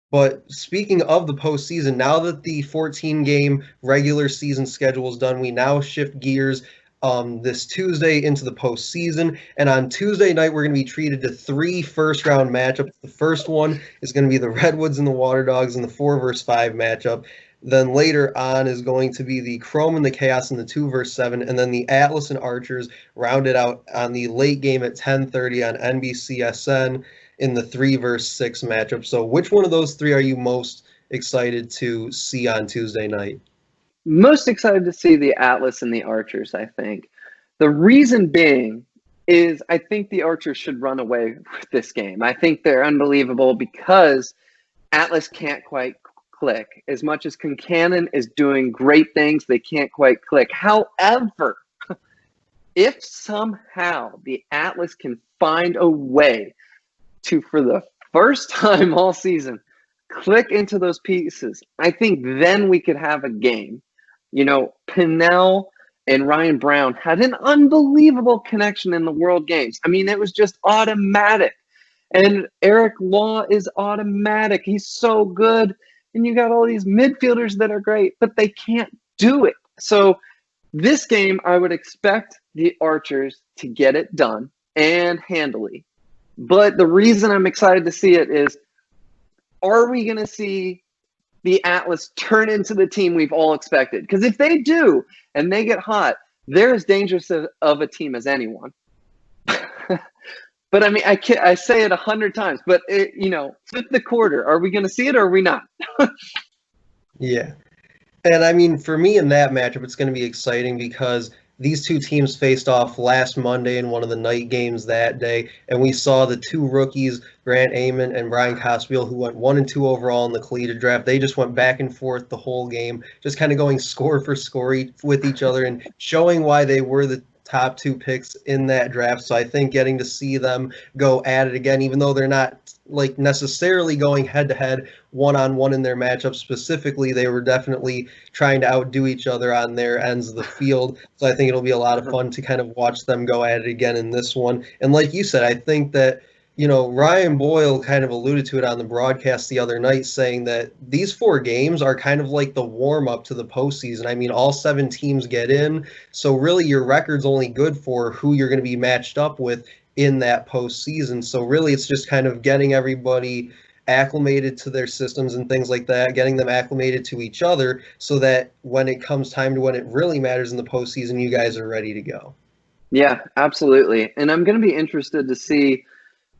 But speaking of the postseason, now that the 14-game regular season schedule is done, we now shift gears this Tuesday into the postseason. And on Tuesday night, we're going to be treated to three first-round matchups. The first one is going to be the Redwoods and the Water Dogs in the 4 versus 5 matchup. Then later on is going to be the Chrome and the Chaos in the 2 versus 7, and then the Atlas and Archers rounded out on the late game at 10:30 on NBCSN in the 3 versus 6 matchup. So which one of those three are you most excited to see on Tuesday night? Most excited to see the Atlas and the Archers, I think. The reason being is I think the Archers should run away with this game. I think they're unbelievable because Atlas can't quite click. As much as Concannon is doing great things, they can't quite click. However, if somehow the Atlas can find a way to, for the first time all season, click into those pieces, I think then we could have a game. You know, Pinnell and Ryan Brown had an unbelievable connection in the World Games. I mean, it was just automatic. And Eric Law is automatic. He's so good. And you got all these midfielders that are great, but they can't do it. So this game, I would expect the Archers to get it done and handily. But the reason I'm excited to see it is, are we going to see the Atlas turn into the team we've all expected? Because if they do and they get hot, they're as dangerous of a team as anyone. But I mean, I say it 100 times, but flip the quarter. Are we going to see it or are we not? Yeah. And I mean, for me in that matchup, it's going to be exciting because these two teams faced off last Monday in one of the night games that day, and we saw the two rookies, Grant Amon and Brian Cospiel, who went 1 and 2 overall in the collegiate draft. They just went back and forth the whole game, just kind of going score for score with each other and showing why they were the top 2 picks in that draft. So I think getting to see them go at it again, even though they're not like necessarily going head to head one-on-one in their matchup specifically, they were definitely trying to outdo each other on their ends of the field. So I think it'll be a lot of fun to kind of watch them go at it again in this one. And like you said, I think that Ryan Boyle kind of alluded to it on the broadcast the other night, saying that these 4 games are kind of like the warm-up to the postseason. I mean, all 7 teams get in, so really your record's only good for who you're going to be matched up with in that postseason. So really it's just kind of getting everybody acclimated to their systems and things like that, getting them acclimated to each other so that when it comes time to when it really matters in the postseason, you guys are ready to go. Yeah, absolutely. And I'm going to be interested to see,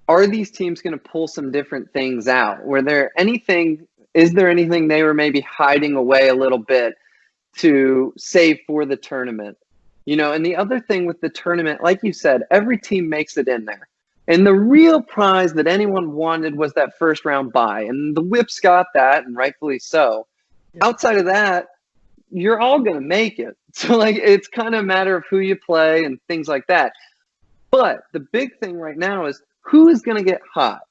are these teams going to pull some different things out? Is there anything they were maybe hiding away a little bit to save for the tournament? And the other thing with the tournament, like you said, every team makes it in there. And the real prize that anyone wanted was that first round bye. And the Whips got that, and rightfully so. Outside of that, you're all going to make it. So, it's kind of a matter of who you play and things like that. But the big thing right now is who is going to get hot,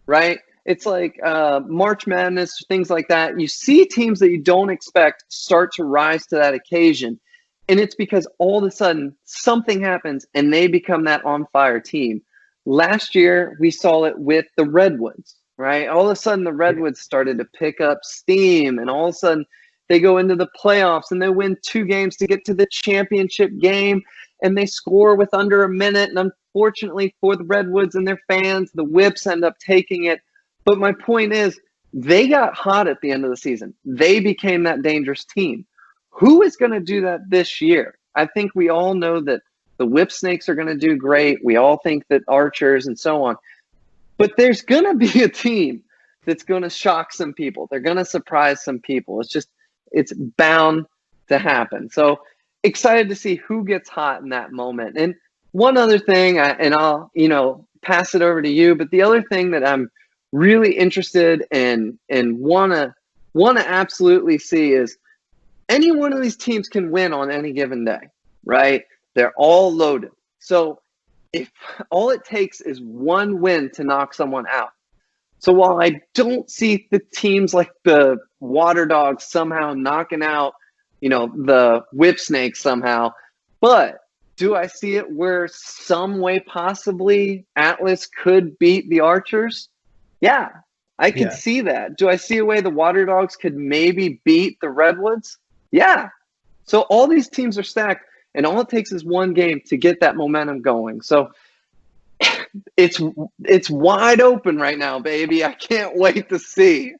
right? It's like March Madness, things like that. You see teams that you don't expect start to rise to that occasion. And it's because all of a sudden something happens and they become that on-fire team. Last year, we saw it with the Redwoods, right? All of a sudden, the Redwoods started to pick up steam, and all of a sudden, they go into the playoffs and they win 2 games to get to the championship game, and they score with under a minute. And unfortunately for the Redwoods and their fans, the Whips end up taking it. But my point is, they got hot at the end of the season. They became that dangerous team. Who is going to do that this year? I think we all know that the Whip Snakes are going to do great. We all think that Archers and so on. But there's going to be a team that's going to shock some people. They're going to surprise some people. It's bound to happen. So excited to see who gets hot in that moment. And one other thing, and I'll pass it over to you, but the other thing that I'm really interested in and want to absolutely see is any one of these teams can win on any given day, right? They're all loaded. So if all it takes is one win to knock someone out. So while I don't see the teams like the Water Dogs somehow knocking out, the Whip Snakes somehow, but do I see it where some way possibly Atlas could beat the Archers? Yeah, I could Yeah. see that. Do I see a way the Water Dogs could maybe beat the Redwoods? Yeah. So all these teams are stacked, and all it takes is one game to get that momentum going. So it's wide open right now, baby. I can't wait to see.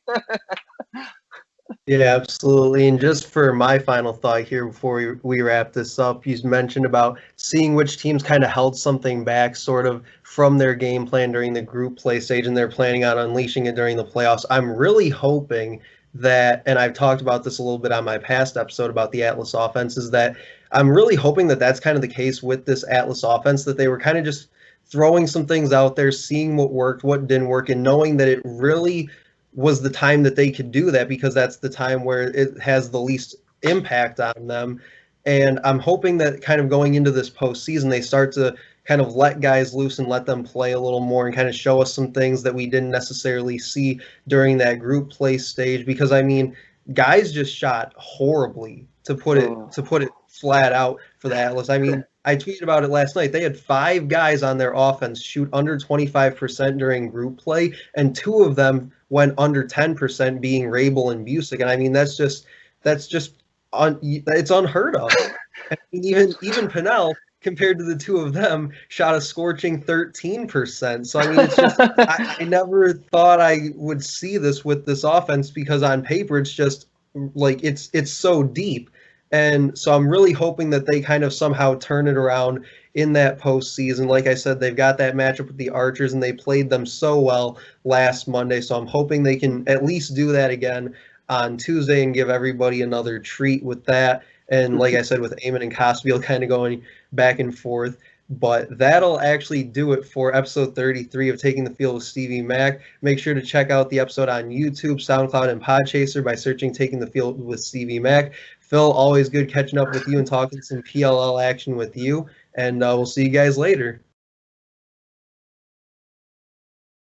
Yeah, absolutely. And just for my final thought here before we wrap this up, you mentioned about seeing which teams kind of held something back sort of from their game plan during the group play stage, and they're planning on unleashing it during the playoffs. I'm really hoping that, and I've talked about this a little bit on my past episode about the Atlas offense, is that I'm really hoping that that's kind of the case with this Atlas offense, that they were kind of just throwing some things out there, seeing what worked, what didn't work, and knowing that it really was the time that they could do that because that's the time where it has the least impact on them. And I'm hoping that kind of going into this postseason, they start to kind of let guys loose and let them play a little more and kind of show us some things that we didn't necessarily see during that group play stage. Because I mean, guys just shot horribly to put it flat out for the Atlas. I mean, I tweeted about it last night. They had 5 guys on their offense shoot under 25% during group play, and 2 of them went under 10%, being Rabel and Busick. And I mean, that's just it's unheard of. I mean, even Pinnell, compared to the 2 of them, shot a scorching 13%. So I mean, it's just I never thought I would see this with this offense because on paper it's just like it's so deep. And so I'm really hoping that they kind of somehow turn it around in that postseason. Like I said, they've got that matchup with the Archers, and they played them so well last Monday. So I'm hoping they can at least do that again on Tuesday and give everybody another treat with that. And like I said, with Eamon and Cosfield kind of going back and forth. But that'll actually do it for episode 33 of Taking the Field with Stevie Mack. Make sure to check out the episode on YouTube, SoundCloud, and Podchaser by searching Taking the Field with Stevie Mack. Phil, always good catching up with you and talking some PLL action with you. And we'll see you guys later.